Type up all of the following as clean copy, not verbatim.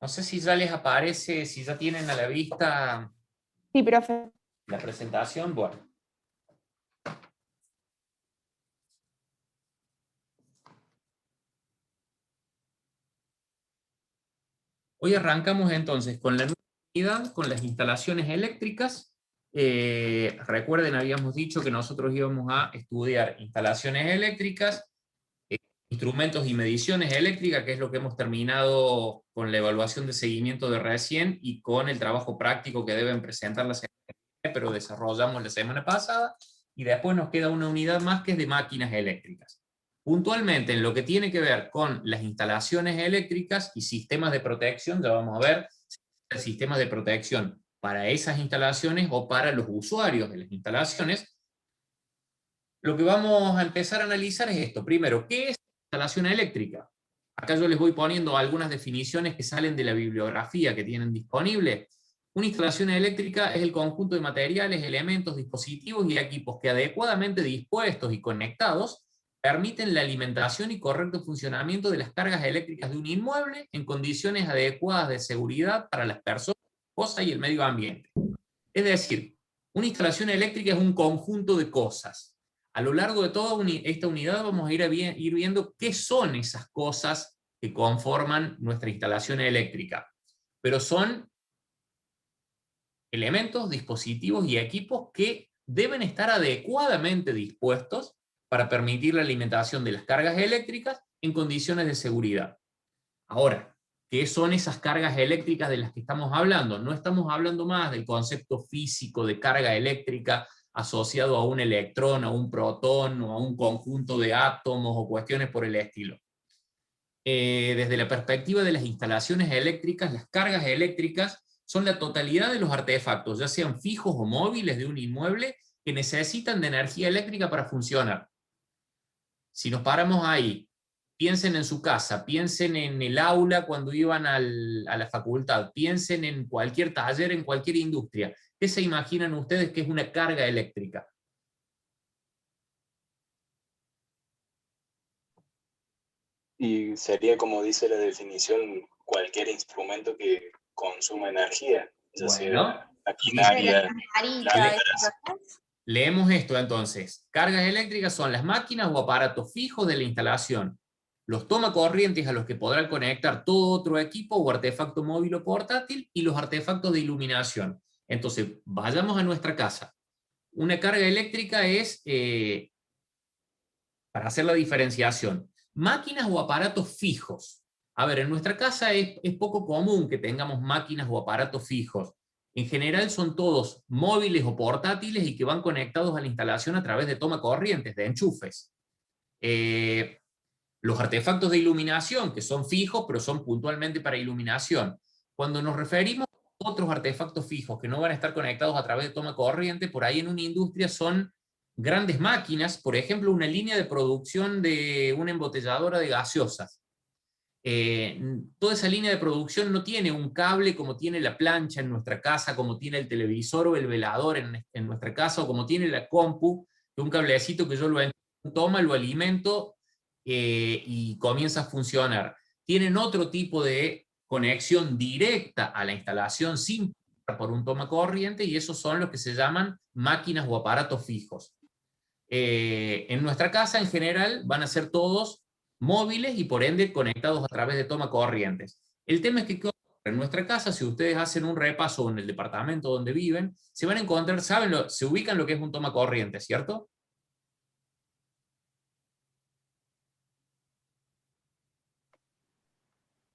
No sé si ya les aparece, si ya tienen a la vista Sí, profe. la presentación. Bueno. Hoy arrancamos entonces con la nueva unidad, con las instalaciones eléctricas. Recuerden, habíamos dicho que nosotros íbamos a estudiar instalaciones eléctricas, instrumentos y mediciones eléctricas, que es lo que hemos terminado con la evaluación de seguimiento de recién y con el trabajo práctico que deben presentar la semana que viene, pero desarrollamos la semana pasada, y después nos queda una unidad más que es de máquinas eléctricas. Puntualmente, en lo que tiene que ver con las instalaciones eléctricas y sistemas de protección, ya vamos a ver sistemas de protección para esas instalaciones o para los usuarios de las instalaciones. Lo que vamos a empezar a analizar es esto. Primero, ¿qué es instalación eléctrica? Acá yo les voy poniendo algunas definiciones que salen de la bibliografía que tienen disponible. Una instalación eléctrica es el conjunto de materiales, elementos, dispositivos y equipos que adecuadamente dispuestos y conectados permiten la alimentación y correcto funcionamiento de las cargas eléctricas de un inmueble en condiciones adecuadas de seguridad para las personas, cosas y el medio ambiente. Es decir, una instalación eléctrica es un conjunto de cosas. A lo largo de toda esta unidad vamos a ir viendo qué son esas cosas que conforman nuestra instalación eléctrica. Pero son elementos, dispositivos y equipos que deben estar adecuadamente dispuestos para permitir la alimentación de las cargas eléctricas en condiciones de seguridad. Ahora, ¿qué son esas cargas eléctricas de las que estamos hablando? No estamos hablando más del concepto físico de carga eléctrica asociado a un electrón, a un protón, o a un conjunto de átomos, o cuestiones por el estilo. Desde la perspectiva de las instalaciones eléctricas, las cargas eléctricas son la totalidad de los artefactos, ya sean fijos o móviles de un inmueble, que necesitan de energía eléctrica para funcionar. Si nos paramos ahí, piensen en su casa, piensen en el aula cuando iban a la facultad, piensen en cualquier taller, en cualquier industria. ¿Qué se imaginan ustedes que es una carga eléctrica? Y sería, como dice la definición, cualquier instrumento que consuma energía, ya Bueno, sea maquinaria, lámparas. leemos esto entonces. Cargas eléctricas son las máquinas o aparatos fijos de la instalación, los tomacorrientes a los que podrán conectar todo otro equipo o artefacto móvil o portátil, y los artefactos de iluminación. Entonces, vayamos a nuestra casa. Una carga eléctrica es, para hacer la diferenciación, máquinas o aparatos fijos. A ver, en nuestra casa es poco común que tengamos máquinas o aparatos fijos. En general son todos móviles o portátiles y que van conectados a la instalación a través de toma corrientes, de enchufes. Los artefactos de iluminación, que son fijos, pero son puntualmente para iluminación. Cuando nos referimos a otros artefactos fijos que no van a estar conectados a través de toma corriente, por ahí en una industria son grandes máquinas, por ejemplo, una línea de producción de una embotelladora de gaseosas. Toda esa línea de producción no tiene un cable como tiene la plancha en nuestra casa, como tiene el televisor o el velador en nuestra casa, o como tiene la compu, de un cablecito que yo lo toma, lo alimento y comienza a funcionar. Tienen otro tipo de conexión directa a la instalación sin por un toma corriente, y esos son los que se llaman máquinas o aparatos fijos. En nuestra casa en general van a ser todos móviles y por ende conectados a través de toma corrientes. El tema es que en nuestra casa, si ustedes hacen un repaso en el departamento donde viven, se van a encontrar, se ubican lo que es un toma corriente, ¿cierto?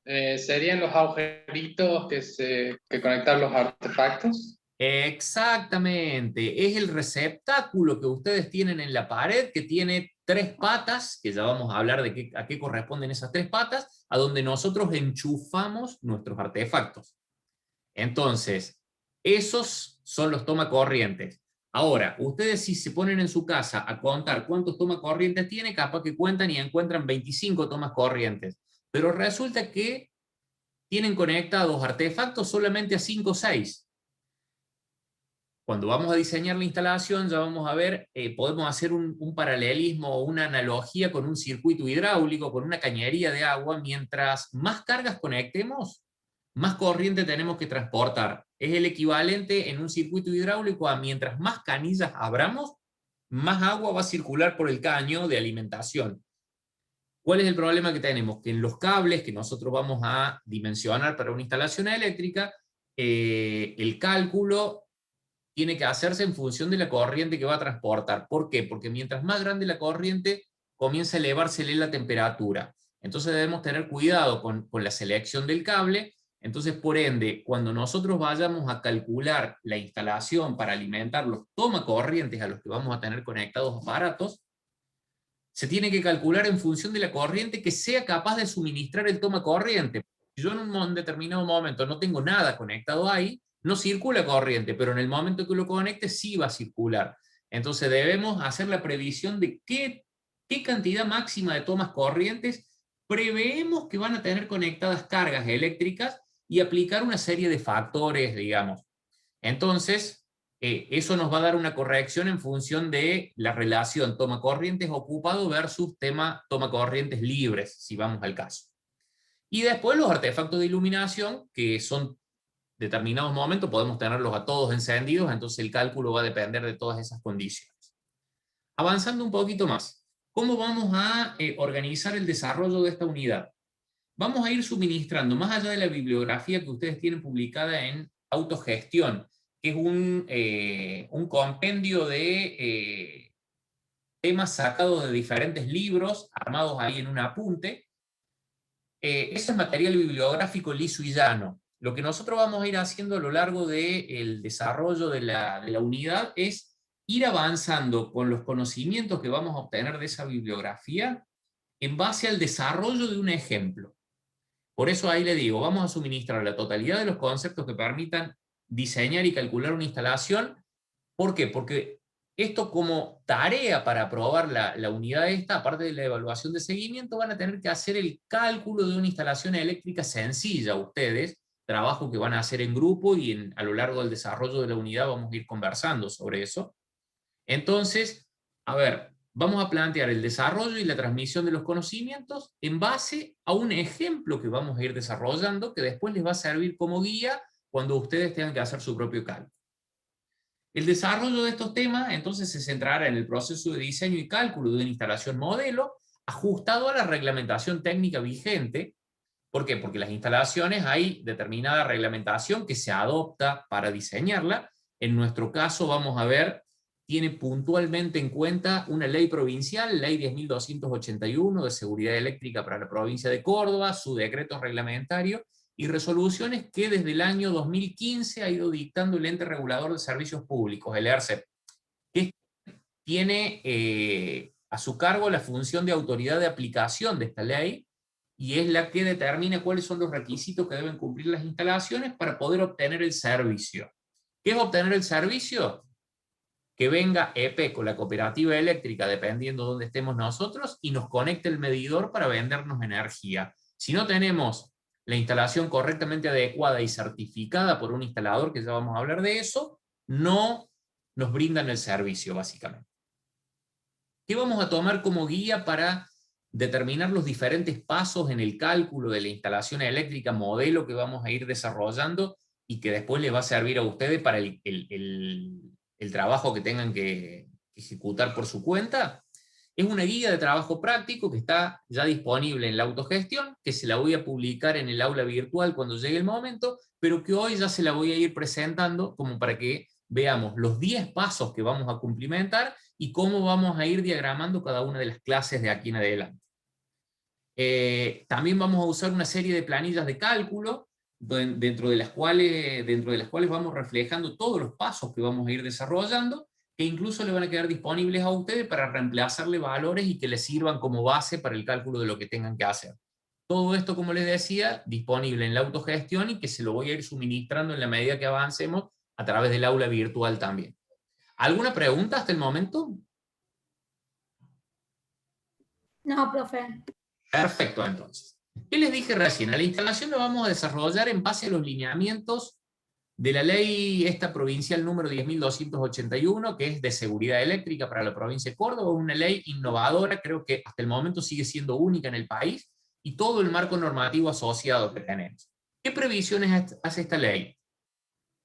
¿Serían los agujeritos que conectan los artefactos? Exactamente, es el receptáculo que ustedes tienen en la pared, que tiene 3 patas, que ya vamos a hablar de a qué corresponden esas 3 patas, a donde nosotros enchufamos nuestros artefactos. Entonces, esos son los tomacorrientes. Ahora, ustedes si se ponen en su casa a contar cuántos tomacorrientes tiene, capaz que cuentan y encuentran 25 tomas corrientes. Pero resulta que tienen conectados artefactos solamente a 5 o 6. Cuando vamos a diseñar la instalación ya vamos a ver, podemos hacer un paralelismo o una analogía con un circuito hidráulico, con una cañería de agua. Mientras más cargas conectemos, más corriente tenemos que transportar. Es el equivalente en un circuito hidráulico a mientras más canillas abramos, más agua va a circular por el caño de alimentación. ¿Cuál es el problema que tenemos? Que en los cables que nosotros vamos a dimensionar para una instalación eléctrica, el cálculo tiene que hacerse en función de la corriente que va a transportar. ¿Por qué? Porque mientras más grande la corriente, comienza a elevársele la temperatura. Entonces debemos tener cuidado con la selección del cable. Entonces, por ende, cuando nosotros vayamos a calcular la instalación para alimentar los tomacorrientes a los que vamos a tener conectados aparatos, se tiene que calcular en función de la corriente que sea capaz de suministrar el tomacorriente. Si yo en un determinado momento no tengo nada conectado ahí, no circula corriente, pero en el momento que lo conecte sí va a circular. Entonces debemos hacer la previsión de qué cantidad máxima de tomas corrientes preveemos que van a tener conectadas cargas eléctricas y aplicar una serie de factores, digamos. Entonces, eso nos va a dar una corrección en función de la relación toma corrientes ocupado versus toma corrientes libres, si vamos al caso. Y después los artefactos de iluminación, que son determinados momentos, podemos tenerlos a todos encendidos, entonces el cálculo va a depender de todas esas condiciones. Avanzando un poquito más, ¿cómo vamos a organizar el desarrollo de esta unidad? Vamos a ir suministrando, más allá de la bibliografía que ustedes tienen publicada en Autogestión, que es un compendio de temas sacados de diferentes libros, armados ahí en un apunte. Ese es material bibliográfico liso y llano. Lo que nosotros vamos a ir haciendo a lo largo del desarrollo de la unidad es ir avanzando con los conocimientos que vamos a obtener de esa bibliografía en base al desarrollo de un ejemplo. Por eso ahí le digo, vamos a suministrar la totalidad de los conceptos que permitan diseñar y calcular una instalación. ¿Por qué? Porque esto como tarea para aprobar la unidad esta, aparte de la evaluación de seguimiento, van a tener que hacer el cálculo de una instalación eléctrica sencilla ustedes, trabajo que van a hacer en grupo y a lo largo del desarrollo de la unidad vamos a ir conversando sobre eso. Entonces, a ver, vamos a plantear el desarrollo y la transmisión de los conocimientos en base a un ejemplo que vamos a ir desarrollando que después les va a servir como guía cuando ustedes tengan que hacer su propio cálculo. El desarrollo de estos temas entonces se centrará en el proceso de diseño y cálculo de una instalación modelo ajustado a la reglamentación técnica vigente. ¿Por qué? Porque las instalaciones hay determinada reglamentación que se adopta para diseñarla. En nuestro caso vamos a ver, tiene puntualmente en cuenta una ley provincial, ley 10.281 de seguridad eléctrica para la provincia de Córdoba, su decreto reglamentario, y resoluciones que desde el año 2015 ha ido dictando el ente regulador de servicios públicos, el ERCEP, que tiene a su cargo la función de autoridad de aplicación de esta ley, y es la que determina cuáles son los requisitos que deben cumplir las instalaciones para poder obtener el servicio. ¿Qué es obtener el servicio? Que venga EPECO, la cooperativa eléctrica, dependiendo de dónde estemos nosotros, y nos conecte el medidor para vendernos energía. Si no tenemos la instalación correctamente adecuada y certificada por un instalador, que ya vamos a hablar de eso, no nos brindan el servicio, básicamente. ¿Qué vamos a tomar como guía para determinar los diferentes pasos en el cálculo de la instalación eléctrica modelo que vamos a ir desarrollando y que después les va a servir a ustedes para el trabajo que tengan que ejecutar por su cuenta? Es una guía de trabajo práctico que está ya disponible en la autogestión, que se la voy a publicar en el aula virtual cuando llegue el momento, pero que hoy ya se la voy a ir presentando como para que veamos los 10 pasos que vamos a cumplimentar y cómo vamos a ir diagramando cada una de las clases de aquí en adelante. También vamos a usar una serie de planillas de cálculo, dentro de las cuales vamos reflejando todos los pasos que vamos a ir desarrollando, que incluso le van a quedar disponibles a ustedes para reemplazarle valores y que les sirvan como base para el cálculo de lo que tengan que hacer. Todo esto, como les decía, disponible en la autogestión y que se lo voy a ir suministrando en la medida que avancemos a través del aula virtual también. ¿Alguna pregunta hasta el momento? No, profe. Perfecto, entonces. ¿Qué les dije recién? A la instalación lo vamos a desarrollar en base a los lineamientos de la ley esta provincial número 10.281, que es de seguridad eléctrica para la provincia de Córdoba, una ley innovadora, creo que hasta el momento sigue siendo única en el país, y todo el marco normativo asociado que tenemos. ¿Qué previsiones hace esta ley?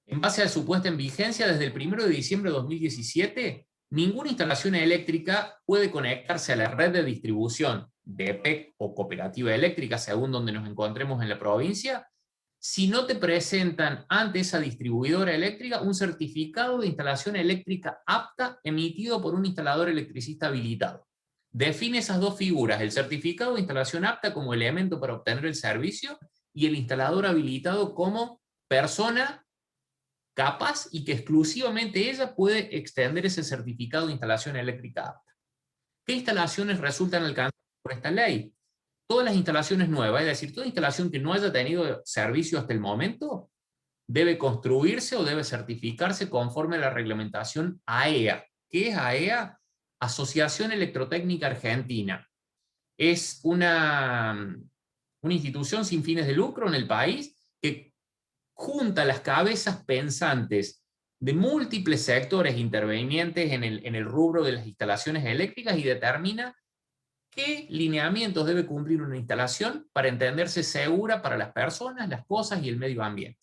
En base a su puesta en vigencia, desde el 1 de diciembre de 2017, ninguna instalación eléctrica puede conectarse a la red de distribución de EPEC o cooperativa eléctrica, según donde nos encontremos en la provincia, si no te presentan ante esa distribuidora eléctrica un certificado de instalación eléctrica apta emitido por un instalador electricista habilitado. Define esas dos figuras, el certificado de instalación apta como elemento para obtener el servicio y el instalador habilitado como persona capaz y que exclusivamente ella puede extender ese certificado de instalación eléctrica apta. ¿Qué instalaciones resultan alcanzadas por esta ley? Todas las instalaciones nuevas, es decir, toda instalación que no haya tenido servicio hasta el momento, debe construirse o debe certificarse conforme a la reglamentación AEA. ¿Qué es AEA? Asociación Electrotécnica Argentina. Es una institución sin fines de lucro en el país que junta las cabezas pensantes de múltiples sectores intervenientes en el rubro de las instalaciones eléctricas y determina qué lineamientos debe cumplir una instalación para entenderse segura para las personas, las cosas y el medio ambiente.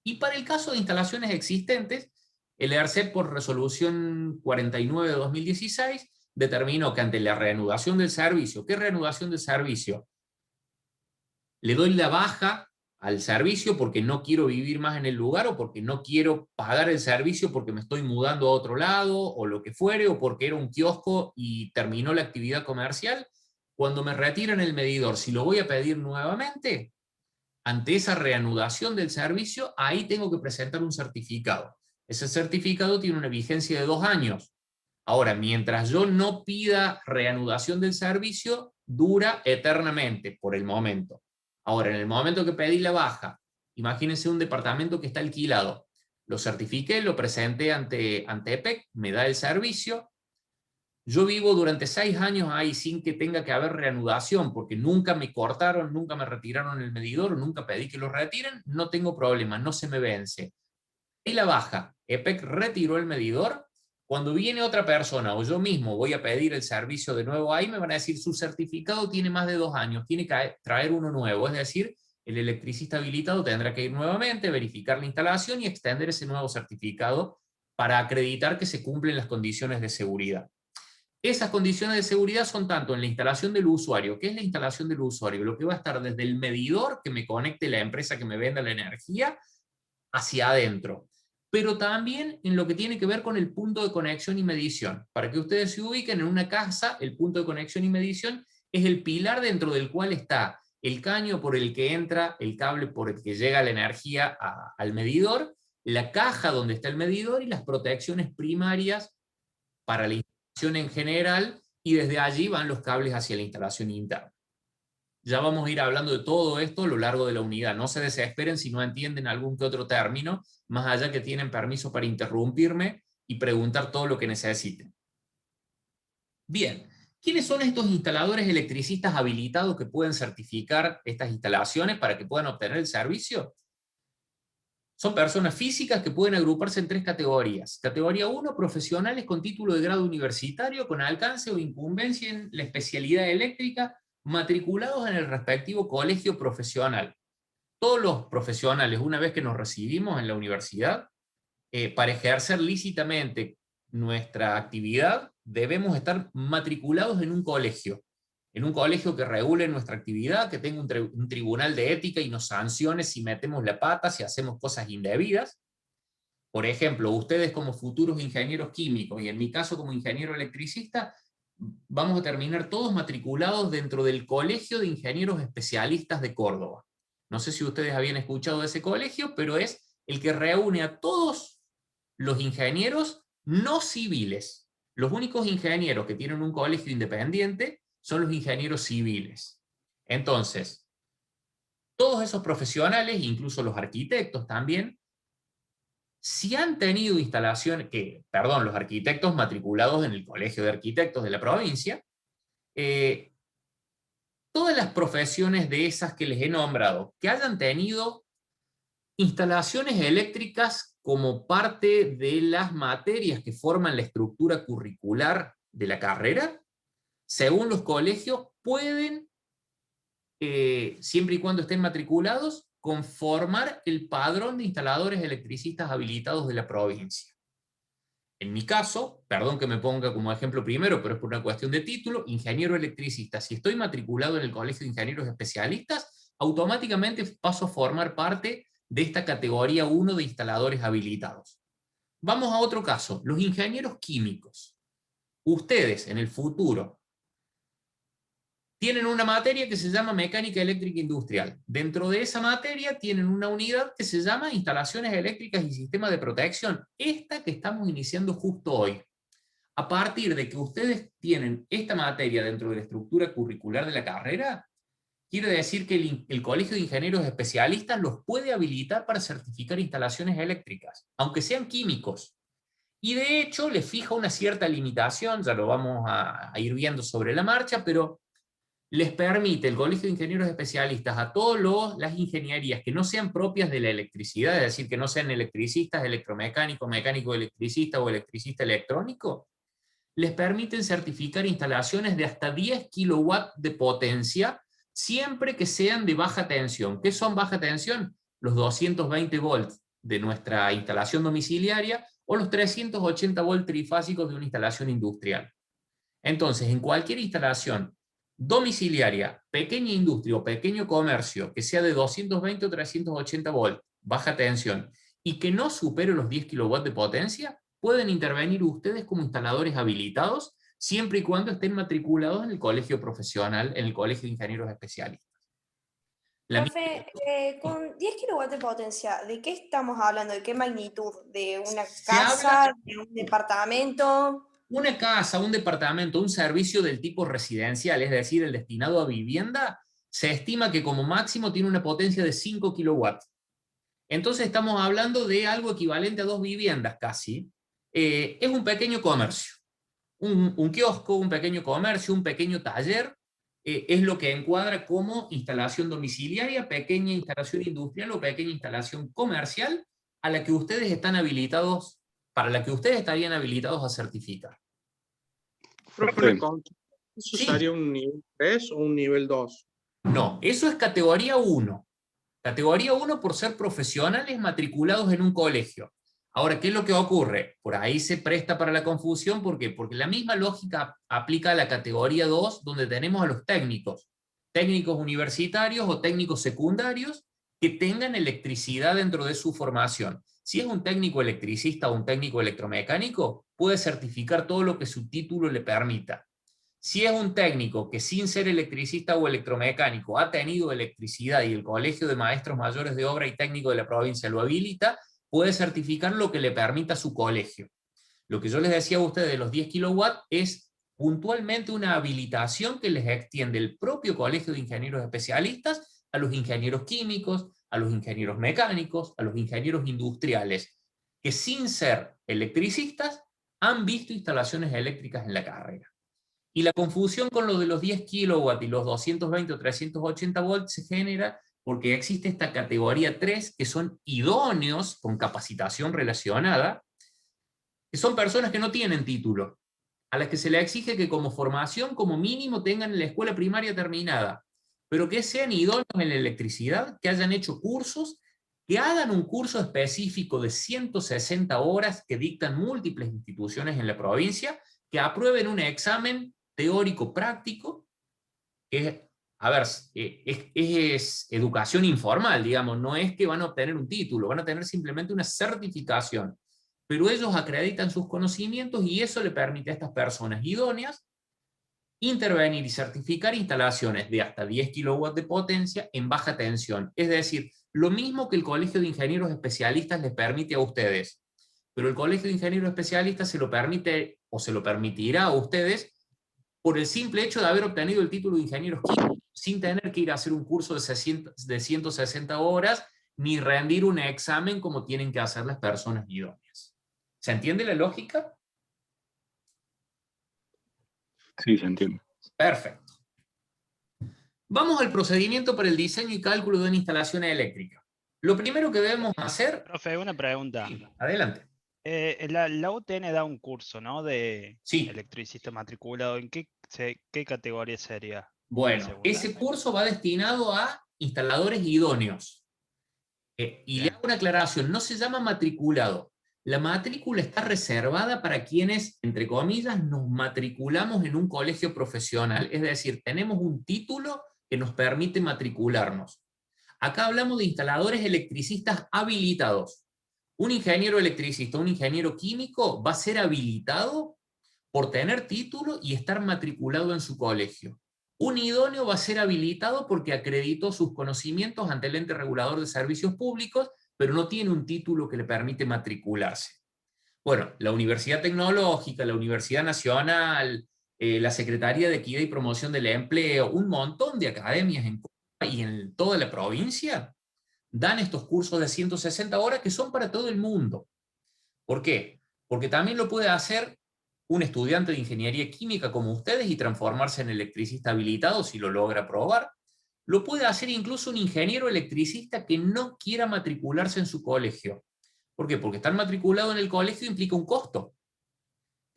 Y para el caso de instalaciones existentes, el ERCEP por resolución 49 de 2016 determinó que ante la reanudación del servicio, ¿qué reanudación del servicio? Le doy la baja al servicio porque no quiero vivir más en el lugar o porque no quiero pagar el servicio porque me estoy mudando a otro lado o lo que fuere o porque era un kiosco y terminó la actividad comercial. Cuando me retiran el medidor, si lo voy a pedir nuevamente, ante esa reanudación del servicio, ahí tengo que presentar un certificado. Ese certificado tiene una vigencia de 2 años. Ahora, mientras yo no pida reanudación del servicio, dura eternamente por el momento. Ahora, en el momento que pedí la baja, imagínense un departamento que está alquilado. Lo certifiqué, lo presenté ante EPEC, me da el servicio. Yo vivo durante 6 años ahí sin que tenga que haber reanudación, porque nunca me cortaron, nunca me retiraron el medidor, nunca pedí que lo retiren, no tengo problema, no se me vence. Y la baja, EPEC retiró el medidor. Cuando viene otra persona o yo mismo voy a pedir el servicio de nuevo ahí, me van a decir su certificado tiene más de 2 años, tiene que traer uno nuevo, es decir, el electricista habilitado tendrá que ir nuevamente, verificar la instalación y extender ese nuevo certificado para acreditar que se cumplen las condiciones de seguridad. Esas condiciones de seguridad son tanto en la instalación del usuario. ¿Qué es la instalación del usuario? Lo que va a estar desde el medidor que me conecte la empresa que me venda la energía hacia adentro, pero también en lo que tiene que ver con el punto de conexión y medición. Para que ustedes se ubiquen, en una casa, el punto de conexión y medición es el pilar dentro del cual está el caño por el que entra, el cable por el que llega la energía al medidor, la caja donde está el medidor y las protecciones primarias para la instalación en general, y desde allí van los cables hacia la instalación interna. Ya vamos a ir hablando de todo esto a lo largo de la unidad. No se desesperen si no entienden algún que otro término, más allá que tienen permiso para interrumpirme y preguntar todo lo que necesiten. Bien, ¿quiénes son estos instaladores electricistas habilitados que pueden certificar estas instalaciones para que puedan obtener el servicio? Son personas físicas que pueden agruparse en 3 categorías. Categoría 1, profesionales con título de grado universitario con alcance o incumbencia en la especialidad eléctrica, matriculados en el respectivo colegio profesional. Todos los profesionales, una vez que nos recibimos en la universidad, para ejercer lícitamente nuestra actividad, debemos estar matriculados en un colegio que regule nuestra actividad, que tenga un tribunal de ética y nos sancione si metemos la pata, si hacemos cosas indebidas. Por ejemplo, ustedes como futuros ingenieros químicos, y en mi caso como ingeniero electricista, vamos a terminar todos matriculados dentro del Colegio de Ingenieros Especialistas de Córdoba. No sé si ustedes habían escuchado de ese colegio, pero es el que reúne a todos los ingenieros no civiles. Los únicos ingenieros que tienen un colegio independiente son los ingenieros civiles. Entonces, todos esos profesionales, incluso los arquitectos también, si han tenido instalaciones, los arquitectos matriculados en el Colegio de Arquitectos de la provincia, todas las profesiones de esas que les he nombrado, que hayan tenido instalaciones eléctricas como parte de las materias que forman la estructura curricular de la carrera, según los colegios, pueden siempre y cuando estén matriculados, conformar el padrón de instaladores electricistas habilitados de la provincia. En mi caso, perdón que me ponga como ejemplo primero, pero es por una cuestión de título, ingeniero electricista. Si estoy matriculado en el Colegio de Ingenieros Especialistas, automáticamente paso a formar parte de esta categoría 1 de instaladores habilitados. Vamos a otro caso, los ingenieros químicos. Ustedes, en el futuro, tienen una materia que se llama mecánica eléctrica industrial. Dentro de esa materia tienen una unidad que se llama instalaciones eléctricas y sistemas de protección. Esta que estamos iniciando justo hoy. A partir de que ustedes tienen esta materia dentro de la estructura curricular de la carrera, quiere decir que el Colegio de Ingenieros Especialistas los puede habilitar para certificar instalaciones eléctricas, aunque sean químicos. Y de hecho les fija una cierta limitación, ya lo vamos a ir viendo sobre la marcha, pero les permite el Colegio de Ingenieros Especialistas a todas las ingenierías que no sean propias de la electricidad, es decir, que no sean electricistas, electromecánico, mecánico electricista o electricista electrónico, les permiten certificar instalaciones de hasta 10 kilowatts de potencia, siempre que sean de baja tensión. ¿Qué son baja tensión? Los 220 volts de nuestra instalación domiciliaria o los 380 volts trifásicos de una instalación industrial. Entonces, en cualquier instalación domiciliaria, pequeña industria o pequeño comercio que sea de 220 o 380 volts, baja tensión, y que no supere los 10 kilowatts de potencia, pueden intervenir ustedes como instaladores habilitados, siempre y cuando estén matriculados en el colegio profesional, en el Colegio de Ingenieros Especialistas. Profe, con 10 kilowatts de potencia, ¿de qué estamos hablando? ¿De qué magnitud? ¿De una casa? ¿De un departamento? Una casa, un departamento, un servicio del tipo residencial, es decir, el destinado a vivienda, se estima que como máximo tiene una potencia de 5 kilowatts. Entonces estamos hablando de algo equivalente a 2 viviendas casi. Es un pequeño comercio. Un kiosco, un pequeño comercio, un pequeño taller, es lo que encuadra como instalación domiciliaria, pequeña instalación industrial o pequeña instalación comercial a la que ustedes están habilitados, para la que ustedes estarían habilitados a certificar. Profe, ¿eso Sí. sería un nivel 3 o un nivel 2? No, eso es categoría 1. Categoría 1 por ser profesionales matriculados en un colegio. Ahora, ¿qué es lo que ocurre? Por ahí se presta para la confusión, ¿por qué? Porque la misma lógica aplica a la categoría 2, donde tenemos a los técnicos universitarios o técnicos secundarios que tengan electricidad dentro de su formación. Si es un técnico electricista o un técnico electromecánico, puede certificar todo lo que su título le permita. Si es un técnico que sin ser electricista o electromecánico ha tenido electricidad y el Colegio de Maestros Mayores de Obra y Técnico de la provincia lo habilita, puede certificar lo que le permita su colegio. Lo que yo les decía a ustedes de los 10 kilowatts es puntualmente una habilitación que les extiende el propio Colegio de Ingenieros Especialistas a los ingenieros químicos, a los ingenieros mecánicos, a los ingenieros industriales, que sin ser electricistas han visto instalaciones eléctricas en la carrera. Y la confusión con lo de los 10 kilowatts y los 220 o 380 volts se genera porque existe esta categoría 3, que son idóneos con capacitación relacionada, que son personas que no tienen título, a las que se le exige que como formación, como mínimo, tengan la escuela primaria terminada, pero que sean idóneos en la electricidad, que hayan hecho cursos, que hagan un curso específico de 160 horas que dictan múltiples instituciones en la provincia, que aprueben un examen teórico práctico, que es educación informal, digamos, no es que van a obtener un título, van a tener simplemente una certificación, pero ellos acreditan sus conocimientos y eso le permite a estas personas idóneas intervenir y certificar instalaciones de hasta 10 kilowatts de potencia en baja tensión, es decir, lo mismo que el Colegio de Ingenieros Especialistas les permite a ustedes, pero el Colegio de Ingenieros Especialistas se lo permite o se lo permitirá a ustedes por el simple hecho de haber obtenido el título de ingenieros químicos, sin tener que ir a hacer un curso de 160 horas, ni rendir un examen como tienen que hacer las personas idóneas. ¿Se entiende la lógica? Sí, se entiende. Perfecto. Vamos al procedimiento para el diseño y cálculo de una instalación eléctrica. Lo primero que debemos hacer... Profe, una pregunta. Sí, adelante. La UTN da un curso, ¿no? De Sí. electricista matriculado. ¿En qué categoría sería? Bueno, Segunda. ese curso va destinado a instaladores idóneos. Y le Bien. hago una aclaración, no se llama matriculado. La matrícula está reservada para quienes, entre comillas, nos matriculamos en un colegio profesional. Es decir, tenemos un título que nos permite matricularnos. Acá hablamos de instaladores electricistas habilitados. Un ingeniero electricista, un ingeniero químico va a ser habilitado por tener título y estar matriculado en su colegio. Un idóneo va a ser habilitado porque acreditó sus conocimientos ante el ente regulador de servicios públicos, pero no tiene un título que le permite matricularse. Bueno, la Universidad Tecnológica, la Universidad Nacional, la Secretaría de Equidad y Promoción del Empleo, un montón de academias en Córdoba y en toda la provincia dan estos cursos de 160 horas que son para todo el mundo. ¿Por qué? Porque también lo puede hacer un estudiante de ingeniería química como ustedes y transformarse en electricista habilitado si lo logra aprobar. Lo puede hacer incluso un ingeniero electricista que no quiera matricularse en su colegio. ¿Por qué? Porque estar matriculado en el colegio implica un costo.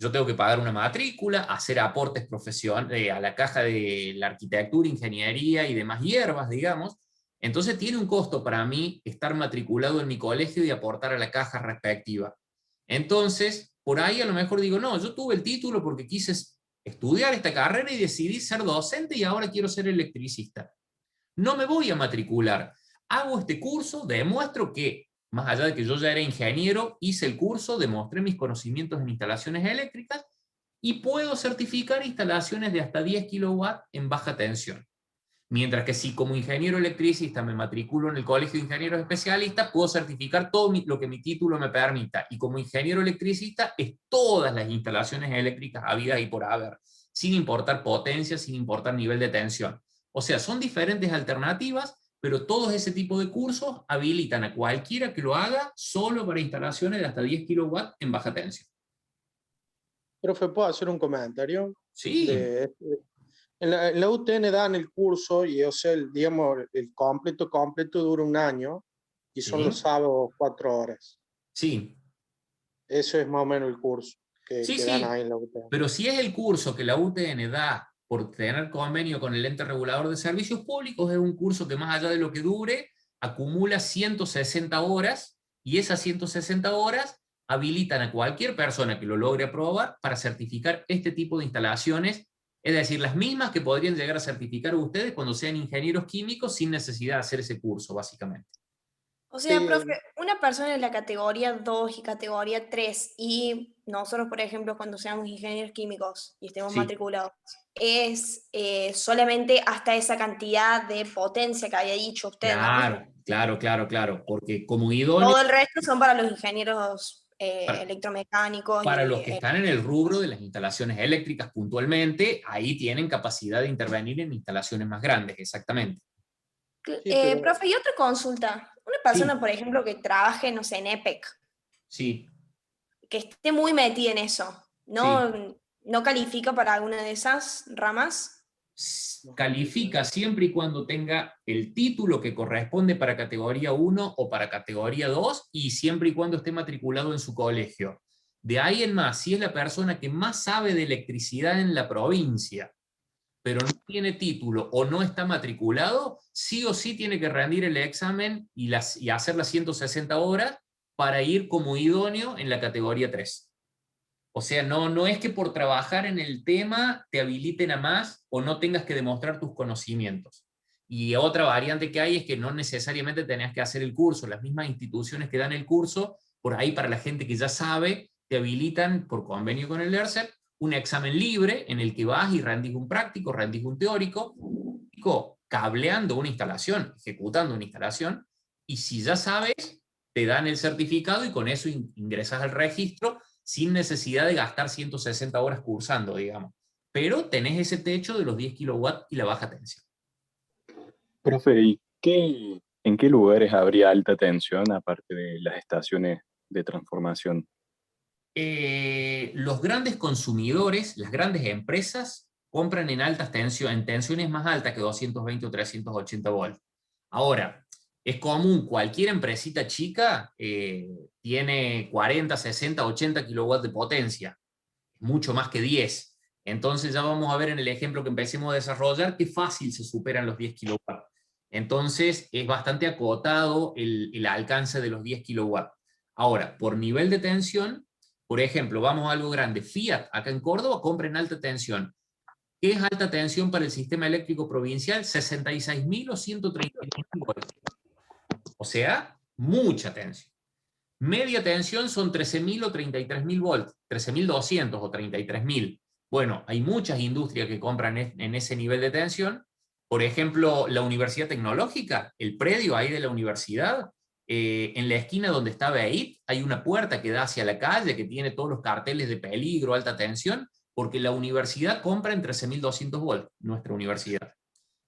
Yo tengo que pagar una matrícula, hacer aportes profesionales a la caja de la arquitectura, ingeniería y demás hierbas, digamos. Entonces tiene un costo para mí estar matriculado en mi colegio y aportar a la caja respectiva. Entonces, por ahí a lo mejor digo, no, yo tuve el título porque quise estudiar esta carrera y decidí ser docente y ahora quiero ser electricista. No me voy a matricular. Hago este curso, demuestro que, más allá de que yo ya era ingeniero, hice el curso, demostré mis conocimientos en instalaciones eléctricas y puedo certificar instalaciones de hasta 10 kilowatts en baja tensión. Mientras que si como ingeniero electricista me matriculo en el Colegio de Ingenieros Especialistas, puedo certificar todo lo que mi título me permita. Y como ingeniero electricista es todas las instalaciones eléctricas habidas y por haber, sin importar potencia, sin importar nivel de tensión. O sea, son diferentes alternativas, pero todos ese tipo de cursos habilitan a cualquiera que lo haga solo para instalaciones de hasta 10 kilowatts en baja tensión. Profe, ¿puedo hacer un comentario? Sí. En la UTN dan el curso y, o sea, digamos, el completo dura un año y son Sí. los sábados 4 horas. Sí. Eso es más o menos el curso que Sí, dan sí. ahí en la UTN. Pero si es el curso que la UTN da por tener convenio con el ente regulador de servicios públicos, es un curso que más allá de lo que dure, acumula 160 horas, y esas 160 horas habilitan a cualquier persona que lo logre aprobar para certificar este tipo de instalaciones, es decir, las mismas que podrían llegar a certificar ustedes cuando sean ingenieros químicos sin necesidad de hacer ese curso, básicamente. O sea, Sí. profe, una persona en la categoría 2 y categoría 3, y nosotros, por ejemplo, cuando seamos ingenieros químicos y estemos Sí. matriculados, es solamente hasta esa cantidad de potencia que había dicho usted, ¿no? Claro, porque como idóneo, Todo el resto son para los ingenieros Para- electromecánicos. para y, los que están en el rubro de las instalaciones eléctricas puntualmente, ahí tienen capacidad de intervenir en instalaciones más grandes, exactamente. Sí, pero- Profe, y otra consulta. Una persona, por ejemplo, que trabaje, no sé, en EPEC, Sí, que esté muy metida en eso, ¿no califica para alguna de esas ramas? califica siempre y cuando tenga el título que corresponde para categoría 1 o para categoría 2 y siempre y cuando esté matriculado en su colegio. De ahí en más, si es la persona que más sabe de electricidad en la provincia, pero no tiene título o no está matriculado, sí o sí tiene que rendir el examen y hacer las 160 horas para ir como idóneo en la categoría 3. O sea, no es que por trabajar en el tema te habiliten a más o no tengas que demostrar tus conocimientos. Y otra variante que hay es que no necesariamente tenés que hacer el curso. Las mismas instituciones que dan el curso, por ahí para la gente que ya sabe, te habilitan por convenio con el ERCEP un examen libre en el que vas y rendís un práctico, rendís un teórico, cableando una instalación, ejecutando una instalación, y si ya sabes, te dan el certificado y con eso ingresas al registro sin necesidad de gastar 160 horas cursando, digamos. Pero tenés ese techo de los 10 kilowatts y la baja tensión. Profe, ¿y en qué lugares habría alta tensión aparte de las estaciones de transformación? Los grandes consumidores, las grandes empresas, compran en altas tensiones, en tensiones más altas que 220 o 380 volts. Ahora, es común, cualquier empresita chica tiene 40, 60, 80 kilowatts de potencia, mucho más que 10. Entonces ya vamos a ver en el ejemplo que empecemos a desarrollar qué fácil se superan los 10 kilowatts. Entonces es bastante acotado el alcance de los 10 kilowatts. Ahora, por nivel de tensión, por ejemplo, vamos a algo grande. Fiat, acá en Córdoba, compra en alta tensión. ¿Qué es alta tensión para el sistema eléctrico provincial? 66.000 o 130.000 voltios. O sea, mucha tensión. Media tensión son 13.000 o 33.000 volts, 13.200 o 33.000. Bueno, hay muchas industrias que compran en ese nivel de tensión. Por ejemplo, la Universidad Tecnológica, el predio ahí de la universidad, en la esquina donde está BEIT, hay una puerta que da hacia la calle, que tiene todos los carteles de peligro, alta tensión, porque la universidad compra en 13.200 volts, nuestra universidad.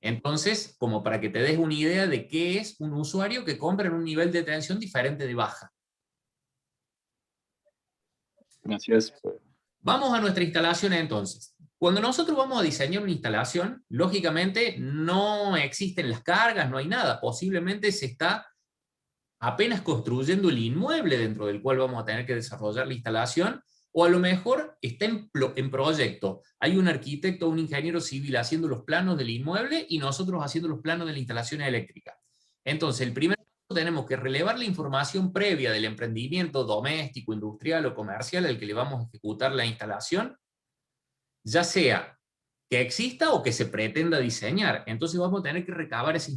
Entonces, como para que te des una idea de qué es un usuario que compra en un nivel de tensión diferente de baja. Gracias. Vamos a nuestra instalación entonces. Cuando nosotros vamos a diseñar una instalación, lógicamente no existen las cargas, no hay nada. Posiblemente se está apenas construyendo el inmueble dentro del cual vamos a tener que desarrollar la instalación, o a lo mejor está en proyecto. Hay un arquitecto o un ingeniero civil haciendo los planos del inmueble y nosotros haciendo los planos de la instalación eléctrica. Entonces, el primer paso, tenemos que relevar la información previa del emprendimiento doméstico, industrial o comercial al que le vamos a ejecutar la instalación, ya sea que exista o que se pretenda diseñar. Entonces vamos a tener que recabar esa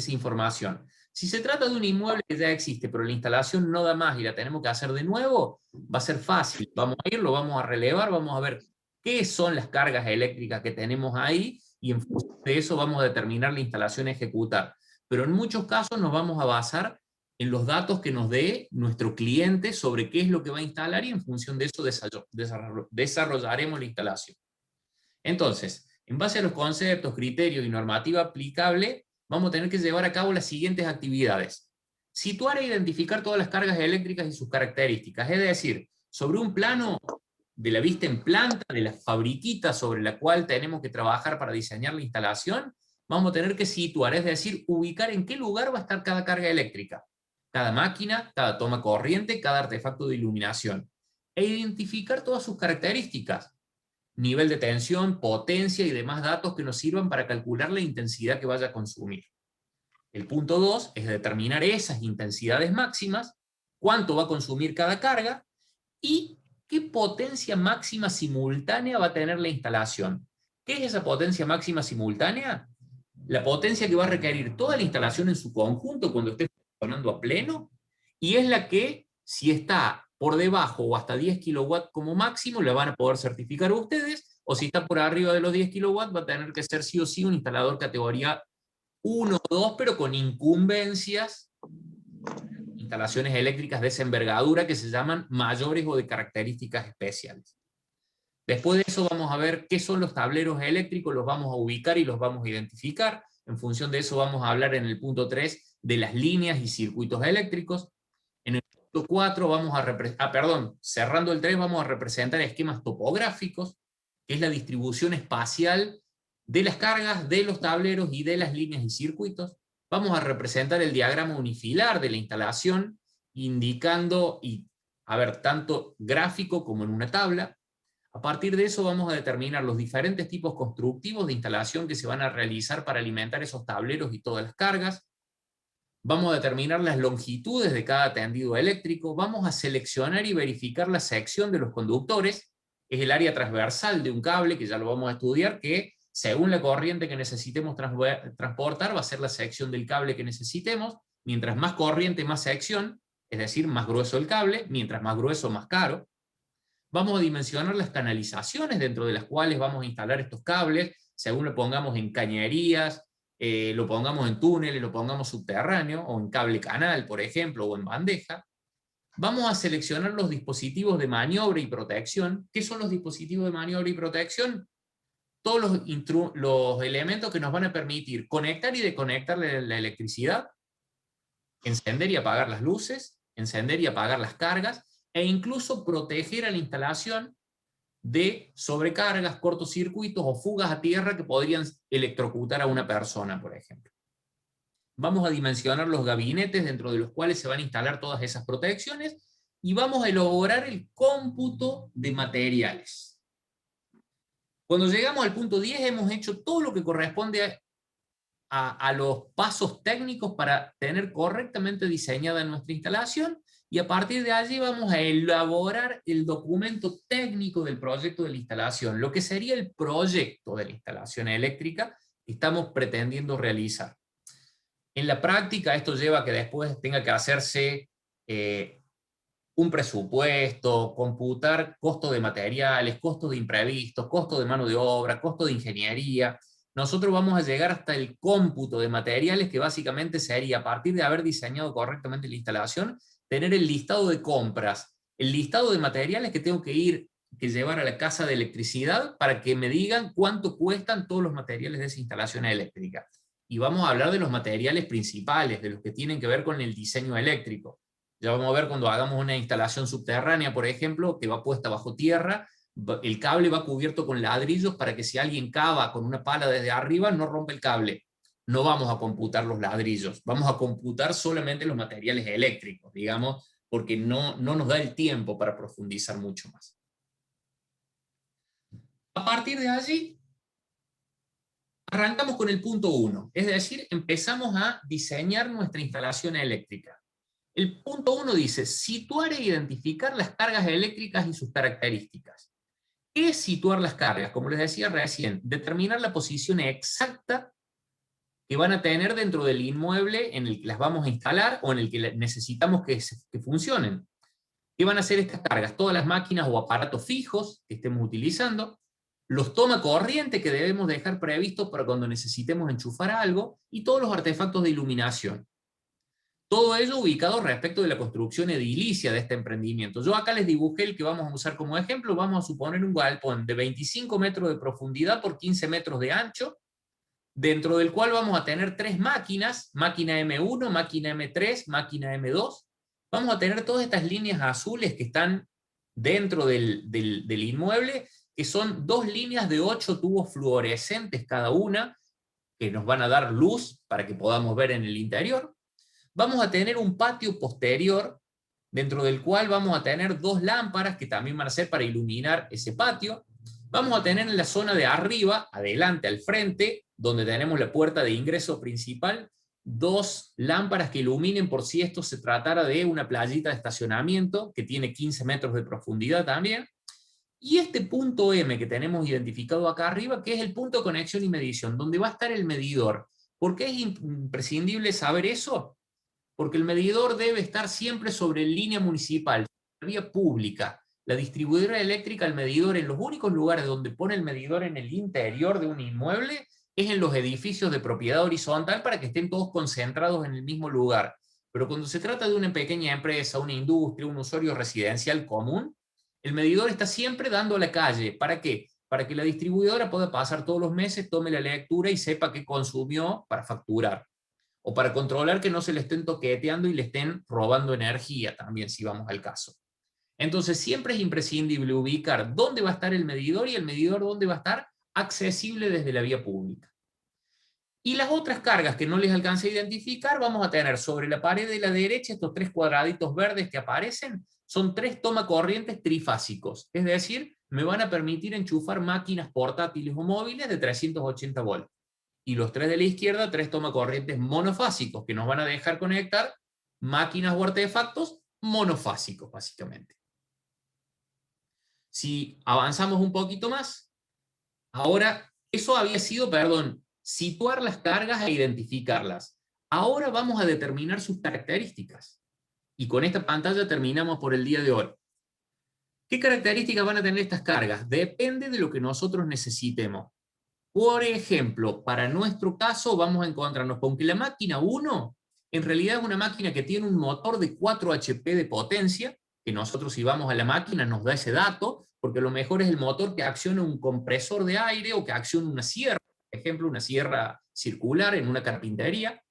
información. Si se trata de un inmueble que ya existe, pero la instalación no da más y la tenemos que hacer de nuevo, va a ser fácil. Vamos a ir, lo vamos a relevar, vamos a ver qué son las cargas eléctricas que tenemos ahí, y en función de eso vamos a determinar la instalación a ejecutar. Pero en muchos casos nos vamos a basar en los datos que nos dé nuestro cliente sobre qué es lo que va a instalar, y en función de eso desarrollaremos la instalación. Entonces, en base a los conceptos, criterios y normativa aplicable, vamos a tener que llevar a cabo las siguientes actividades. Situar e identificar todas las cargas eléctricas y sus características, es decir, sobre un plano de la vista en planta, de la fabriquita sobre la cual tenemos que trabajar para diseñar la instalación, vamos a tener que situar, es decir, ubicar en qué lugar va a estar cada carga eléctrica, cada máquina, cada toma corriente, cada artefacto de iluminación, e identificar todas sus características, nivel de tensión, potencia y demás datos que nos sirvan para calcular la intensidad que vaya a consumir. El punto 2 es determinar esas intensidades máximas, cuánto va a consumir cada carga y qué potencia máxima simultánea va a tener la instalación. ¿Qué es esa potencia máxima simultánea? La potencia que va a requerir toda la instalación en su conjunto cuando esté funcionando a pleno, y es la que, si está por debajo o hasta 10 kilowatts como máximo, la van a poder certificar ustedes, o si está por arriba de los 10 kilowatts, va a tener que ser sí o sí un instalador categoría 1 o 2, pero con incumbencias, instalaciones eléctricas de esa envergadura que se llaman mayores o de características especiales. Después de eso vamos a ver qué son los tableros eléctricos, los vamos a ubicar y los vamos a identificar. En función de eso vamos a hablar en el punto 3 de las líneas y circuitos eléctricos. En el punto 4 vamos a cerrando el 3 vamos a representar esquemas topográficos, que es la distribución espacial de las cargas, de los tableros y de las líneas y circuitos. Vamos a representar el diagrama unifilar de la instalación, indicando, tanto gráfico como en una tabla. A partir de eso vamos a determinar los diferentes tipos constructivos de instalación que se van a realizar para alimentar esos tableros y todas las cargas. Vamos a determinar las longitudes de cada tendido eléctrico, vamos a seleccionar y verificar la sección de los conductores, es el área transversal de un cable, que ya lo vamos a estudiar, que según la corriente que necesitemos transportar va a ser la sección del cable que necesitemos. Mientras más corriente, más sección, es decir, más grueso el cable, mientras más grueso, más caro. Vamos a dimensionar las canalizaciones dentro de las cuales vamos a instalar estos cables, según lo pongamos en cañerías, lo pongamos en túneles, lo pongamos subterráneo, o en cable canal, por ejemplo, o en bandeja. Vamos a seleccionar los dispositivos de maniobra y protección. ¿Qué son los dispositivos de maniobra y protección? Todos los elementos que nos van a permitir conectar y desconectar la electricidad, encender y apagar las luces, encender y apagar las cargas, e incluso proteger a la instalación de sobrecargas, cortocircuitos o fugas a tierra que podrían electrocutar a una persona, por ejemplo. Vamos a dimensionar los gabinetes dentro de los cuales se van a instalar todas esas protecciones, y vamos a elaborar el cómputo de materiales. Cuando llegamos al punto 10 hemos hecho todo lo que corresponde a los pasos técnicos para tener correctamente diseñada nuestra instalación, y a partir de allí vamos a elaborar el documento técnico del proyecto de la instalación, lo que sería el proyecto de la instalación eléctrica que estamos pretendiendo realizar. En la práctica esto lleva a que después tenga que hacerse un presupuesto, computar costo de materiales, costo de imprevistos, costo de mano de obra, costo de ingeniería. Nosotros vamos a llegar hasta el cómputo de materiales, que básicamente sería, a partir de haber diseñado correctamente la instalación, tener el listado de compras, el listado de materiales que tengo que llevar a la casa de electricidad para que me digan cuánto cuestan todos los materiales de esa instalación eléctrica. Y vamos a hablar de los materiales principales, de los que tienen que ver con el diseño eléctrico. Ya vamos a ver cuando hagamos una instalación subterránea, por ejemplo, que va puesta bajo tierra, el cable va cubierto con ladrillos para que si alguien cava con una pala desde arriba no rompe el cable. No vamos a computar los ladrillos, vamos a computar solamente los materiales eléctricos, digamos, porque no nos da el tiempo para profundizar mucho más. A partir de allí, arrancamos con el punto 1, es decir, empezamos a diseñar nuestra instalación eléctrica. El punto 1 dice, situar e identificar las cargas eléctricas y sus características. ¿Qué es situar las cargas? Como les decía recién, determinar la posición exacta que van a tener dentro del inmueble en el que las vamos a instalar o en el que necesitamos que funcionen. ¿Qué van a hacer estas cargas? Todas las máquinas o aparatos fijos que estemos utilizando, los toma corriente que debemos dejar previstos para cuando necesitemos enchufar algo, y todos los artefactos de iluminación. Todo ello ubicado respecto de la construcción edilicia de este emprendimiento. Yo acá les dibujé el que vamos a usar como ejemplo. Vamos a suponer un galpón de 25 metros de profundidad por 15 metros de ancho, dentro del cual vamos a tener 3 máquinas, máquina M1, máquina M3, máquina M2. Vamos a tener todas estas líneas azules que están dentro del inmueble, que son 2 líneas de 8 tubos fluorescentes cada una, que nos van a dar luz para que podamos ver en el interior. Vamos a tener un patio posterior, dentro del cual vamos a tener 2 lámparas que también van a ser para iluminar ese patio. Vamos a tener en la zona de arriba, adelante, al frente, donde tenemos la puerta de ingreso principal, 2 lámparas que iluminen por si esto se tratara de una playita de estacionamiento, que tiene 15 metros de profundidad también. Y este punto M que tenemos identificado acá arriba, que es el punto de conexión y medición, donde va a estar el medidor. ¿Por qué es imprescindible saber eso? Porque el medidor debe estar siempre sobre línea municipal, vía pública. La distribuidora eléctrica, el medidor, en los únicos lugares donde pone el medidor en el interior de un inmueble, es en los edificios de propiedad horizontal para que estén todos concentrados en el mismo lugar. Pero cuando se trata de una pequeña empresa, una industria, un usuario residencial común, el medidor está siempre dando a la calle. ¿Para qué? Para que la distribuidora pueda pasar todos los meses, tome la lectura y sepa qué consumió para facturar. O para controlar que no se le estén toqueteando y le estén robando energía también, si vamos al caso. Entonces siempre es imprescindible ubicar dónde va a estar el medidor, y el medidor dónde va a estar accesible desde la vía pública. Y las otras cargas que no les alcancé a identificar, vamos a tener sobre la pared de la derecha estos 3 cuadraditos verdes que aparecen, son 3 tomacorrientes trifásicos, es decir, me van a permitir enchufar máquinas portátiles o móviles de 380 volts. Y los 3 de la izquierda, 3 tomacorrientes monofásicos, que nos van a dejar conectar máquinas o artefactos monofásicos, básicamente. Si avanzamos un poquito más, ahora, eso había sido, situar las cargas e identificarlas. Ahora vamos a determinar sus características. Y con esta pantalla terminamos por el día de hoy. ¿Qué características van a tener estas cargas? Depende de lo que nosotros necesitemos. Por ejemplo, para nuestro caso vamos a encontrarnos con que la máquina 1 en realidad es una máquina que tiene un motor de 4 HP de potencia, que nosotros si vamos a la máquina nos da ese dato, porque a lo mejor es el motor que acciona un compresor de aire o que acciona una sierra, por ejemplo una sierra circular en una carpintería.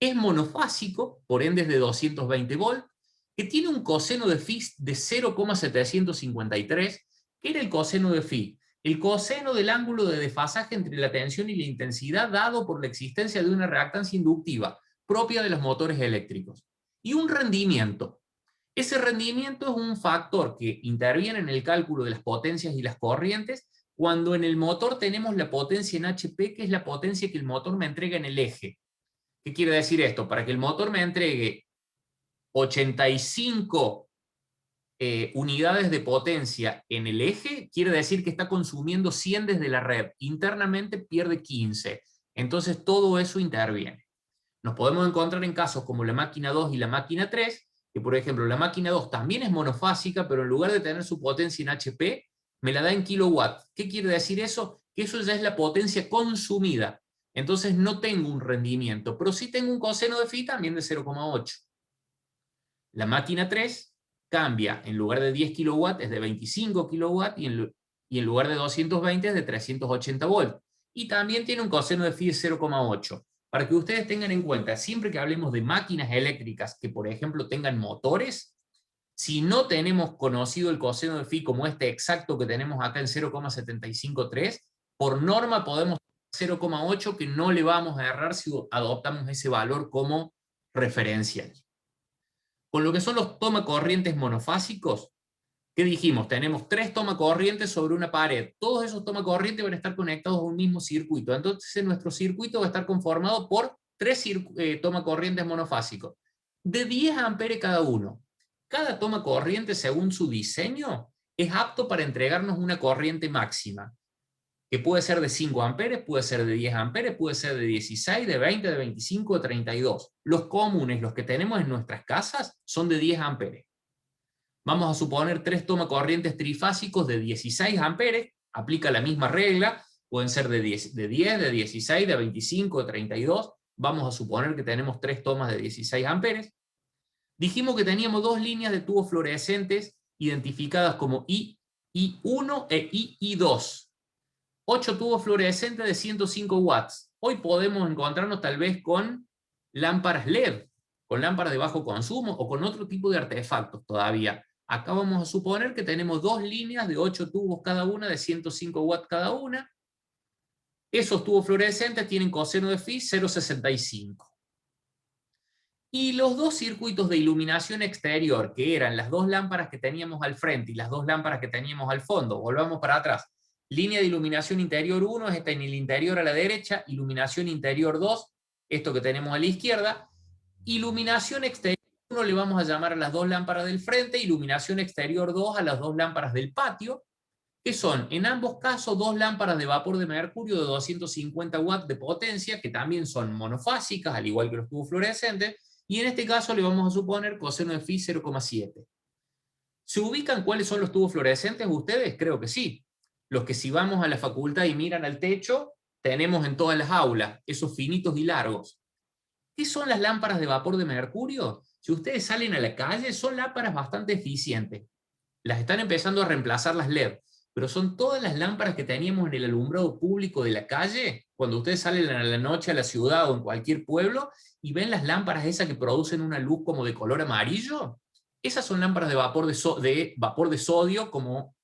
Es monofásico, por ende es de 220 volts, que tiene un coseno de phi de 0,753. ¿Qué era el coseno de phi? El coseno del ángulo de desfasaje entre la tensión y la intensidad dado por la existencia de una reactancia inductiva propia de los motores eléctricos. Y un rendimiento. Ese rendimiento es un factor que interviene en el cálculo de las potencias y las corrientes cuando en el motor tenemos la potencia en HP, que es la potencia que el motor me entrega en el eje. ¿Qué quiere decir esto? Para que el motor me entregue 85 unidades de potencia en el eje, quiere decir que está consumiendo 100 desde la red. Internamente pierde 15. Entonces todo eso interviene. Nos podemos encontrar en casos como la máquina 2 y la máquina 3, que por ejemplo la máquina 2 también es monofásica, pero en lugar de tener su potencia en HP, me la da en kilowatts. ¿Qué quiere decir eso? Que eso ya es la potencia consumida. Entonces no tengo un rendimiento, pero sí tengo un coseno de phi también de 0,8. La máquina 3 cambia, en lugar de 10 kilowatts es de 25 kilowatts y en lugar de 220 es de 380 volts. Y también tiene un coseno de phi de 0,8. Para que ustedes tengan en cuenta, siempre que hablemos de máquinas eléctricas que por ejemplo tengan motores, si no tenemos conocido el coseno de phi como este exacto que tenemos acá en 0,753, por norma podemos 0,8 que no le vamos a errar si adoptamos ese valor como referencial. Con lo que son los tomacorrientes monofásicos, ¿qué dijimos? Tenemos 3 tomacorrientes sobre una pared. Todos esos tomacorrientes van a estar conectados a un mismo circuito. Entonces nuestro circuito va a estar conformado por 3 tomacorrientes monofásicos, de 10 amperes cada uno. Cada tomacorriente, según su diseño, es apto para entregarnos una corriente máxima, que puede ser de 5 amperes, puede ser de 10 amperes, puede ser de 16, de 20, de 25, de 32. Los comunes, los que tenemos en nuestras casas, son de 10 amperes. Vamos a suponer 3 tomacorrientes trifásicos de 16 amperes, aplica la misma regla, pueden ser de 10, de 16, de 25, de 32. Vamos a suponer que tenemos 3 tomas de 16 amperes. Dijimos que teníamos 2 líneas de tubos fluorescentes identificadas como I1 e I2. 8 tubos fluorescentes de 105 watts. Hoy podemos encontrarnos tal vez con lámparas LED, con lámparas de bajo consumo o con otro tipo de artefactos todavía. Acá vamos a suponer que tenemos 2 líneas de 8 tubos cada una, de 105 watts cada una. Esos tubos fluorescentes tienen coseno de phi 0,65. Y los 2 circuitos de iluminación exterior, que eran las 2 lámparas que teníamos al frente y las 2 lámparas que teníamos al fondo, volvamos para atrás. Línea de iluminación interior 1 es esta en el interior a la derecha, iluminación interior 2, esto que tenemos a la izquierda. Iluminación exterior 1 le vamos a llamar a las 2 lámparas del frente, iluminación exterior 2 a las 2 lámparas del patio, que son en ambos casos 2 lámparas de vapor de mercurio de 250 watts de potencia, que también son monofásicas, al igual que los tubos fluorescentes, y en este caso le vamos a suponer coseno de phi 0,7. ¿Se ubican cuáles son los tubos fluorescentes ustedes? Creo que sí. Los que si vamos a la facultad y miran al techo, tenemos en todas las aulas, esos finitos y largos. ¿Qué son las lámparas de vapor de mercurio? Si ustedes salen a la calle, son lámparas bastante eficientes. Las están empezando a reemplazar las LED, pero son todas las lámparas que teníamos en el alumbrado público de la calle, cuando ustedes salen a la noche a la ciudad o en cualquier pueblo, y ven las lámparas esas que producen una luz como de color amarillo. Esas son lámparas de vapor de sodio, como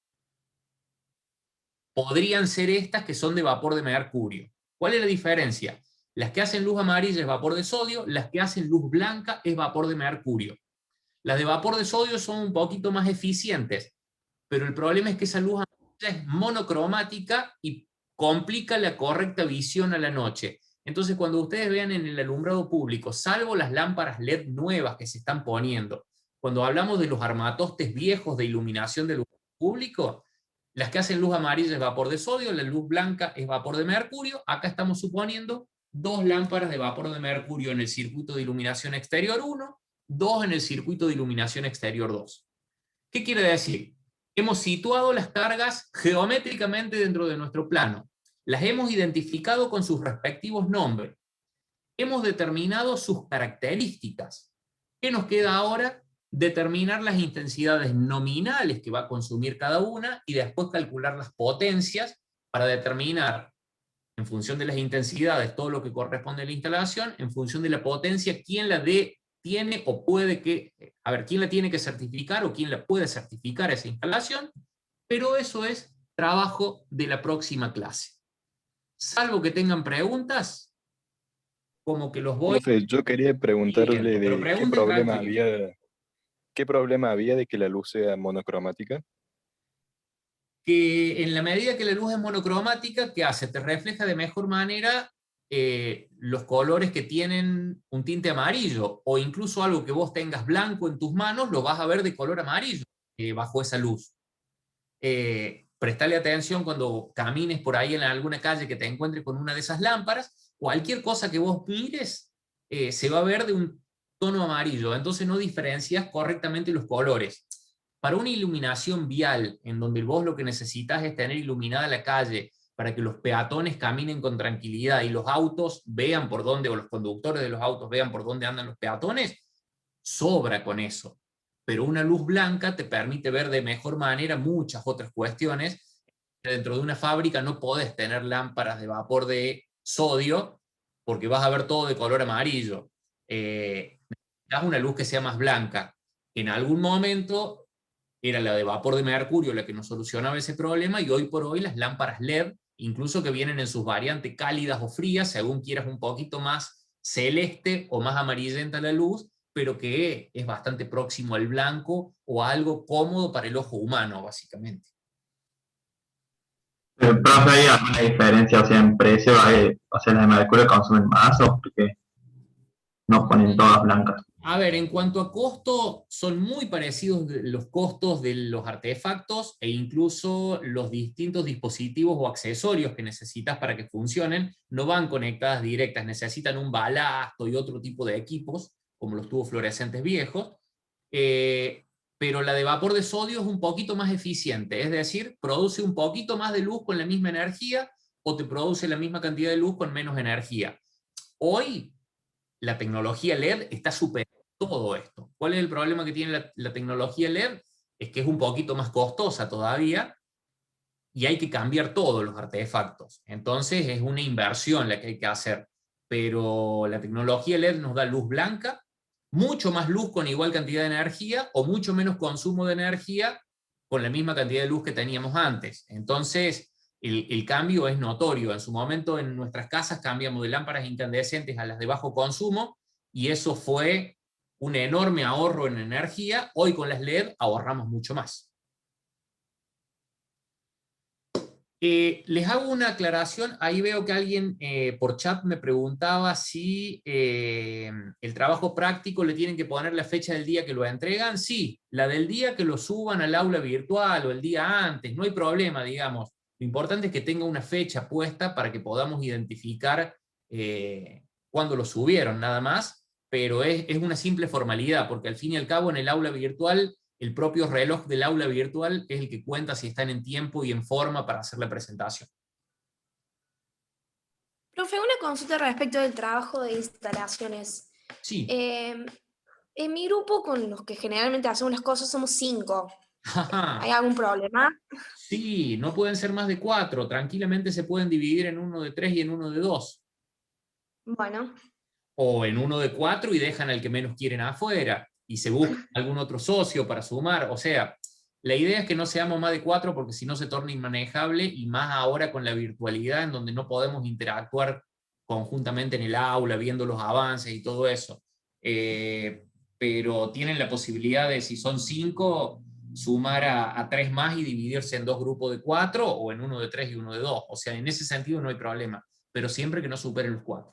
podrían ser estas que son de vapor de mercurio. ¿Cuál es la diferencia? Las que hacen luz amarilla es vapor de sodio, las que hacen luz blanca es vapor de mercurio. Las de vapor de sodio son un poquito más eficientes, pero el problema es que esa luz amarilla es monocromática y complica la correcta visión a la noche. Entonces cuando ustedes vean en el alumbrado público, salvo las lámparas LED nuevas que se están poniendo, cuando hablamos de los armatostes viejos de iluminación del público, las que hacen luz amarilla es vapor de sodio, la luz blanca es vapor de mercurio. Acá estamos suponiendo 2 lámparas de vapor de mercurio en el circuito de iluminación exterior 1, 2 en el circuito de iluminación exterior 2. ¿Qué quiere decir? Hemos situado las cargas geométricamente dentro de nuestro plano. Las hemos identificado con sus respectivos nombres. Hemos determinado sus características. ¿Qué nos queda ahora? Determinar las intensidades nominales que va a consumir cada una y después calcular las potencias para determinar, en función de las intensidades, todo lo que corresponde a la instalación, en función de la potencia, quién la tiene o puede quién la tiene que certificar o quién la puede certificar esa instalación, pero eso es trabajo de la próxima clase. Salvo que tengan preguntas, como que los voy... Profe, yo quería preguntarle Pero de pregunten tranquilo. qué problema había de que la luz sea monocromática. Que en la medida que la luz es monocromática, ¿qué hace? Te refleja de mejor manera los colores que tienen un tinte amarillo, o incluso algo que vos tengas blanco en tus manos, lo vas a ver de color amarillo bajo esa luz. Prestale atención cuando camines por ahí en alguna calle que te encuentres con una de esas lámparas, cualquier cosa que vos mires se va a ver de un tono amarillo, entonces no diferencias correctamente los colores. Para una iluminación vial, en donde vos lo que necesitas es tener iluminada la calle, para que los peatones caminen con tranquilidad y los autos vean por dónde, o los conductores de los autos vean por dónde andan los peatones, sobra con eso. Pero una luz blanca te permite ver de mejor manera muchas otras cuestiones. Dentro de una fábrica no podés tener lámparas de vapor de sodio, porque vas a ver todo de color amarillo. Necesitas una luz que sea más blanca. En algún momento era la de vapor de mercurio la que nos solucionaba ese problema, y hoy por hoy las lámparas LED, incluso que vienen en sus variantes cálidas o frías, según quieras un poquito más celeste o más amarillenta la luz, pero que es bastante próximo al blanco o a algo cómodo para el ojo humano, básicamente. Pero, profe, ¿hay alguna diferencia, o sea, en precio? O sea, las de mercurio consumen más, o porque no ponen todas blancas? A ver, en cuanto a costo, son muy parecidos los costos de los artefactos, e incluso los distintos dispositivos o accesorios que necesitas para que funcionen no van conectadas directas, necesitan un balasto y otro tipo de equipos, como los tubos fluorescentes viejos, pero la de vapor de sodio es un poquito más eficiente, es decir, produce un poquito más de luz con la misma energía, o te produce la misma cantidad de luz con menos energía. Hoy la tecnología LED está superando todo esto. ¿Cuál es el problema que tiene la tecnología LED? Es que es un poquito más costosa todavía, y hay que cambiar todos los artefactos. Entonces es una inversión la que hay que hacer. Pero la tecnología LED nos da luz blanca, mucho más luz con igual cantidad de energía, o mucho menos consumo de energía con la misma cantidad de luz que teníamos antes. Entonces el cambio es notorio. En su momento en nuestras casas cambiamos de lámparas incandescentes a las de bajo consumo, y eso fue un enorme ahorro en energía. Hoy con las LED ahorramos mucho más. Les hago una aclaración. Ahí veo que alguien por chat me preguntaba si el trabajo práctico le tienen que poner la fecha del día que lo entregan. Sí, la del día que lo suban al aula virtual o el día antes, no hay problema, digamos. Lo importante es que tenga una fecha puesta para que podamos identificar cuándo lo subieron, nada más, pero es una simple formalidad, porque al fin y al cabo en el aula virtual, el propio reloj del aula virtual es el que cuenta si están en tiempo y en forma para hacer la presentación. Profe, una consulta respecto del trabajo de instalaciones. Sí. En mi grupo, con los que generalmente hacemos las cosas, somos 5. Ajá. ¿Hay algún problema? Sí, no pueden ser más de 4. Tranquilamente se pueden dividir en uno de 3 y en uno de 2. Bueno. O en uno de 4 y dejan al que menos quieren afuera, y se busca algún otro socio para sumar. O sea, la idea es que no seamos más de 4, porque si no se torna inmanejable, y más ahora con la virtualidad, en donde no podemos interactuar conjuntamente en el aula, viendo los avances y todo eso. Pero tienen la posibilidad de, si son 5, sumar a 3 más y dividirse en 2 grupos de 4, o en uno de 3 y uno de 2. O sea, en ese sentido no hay problema, pero siempre que no superen los 4.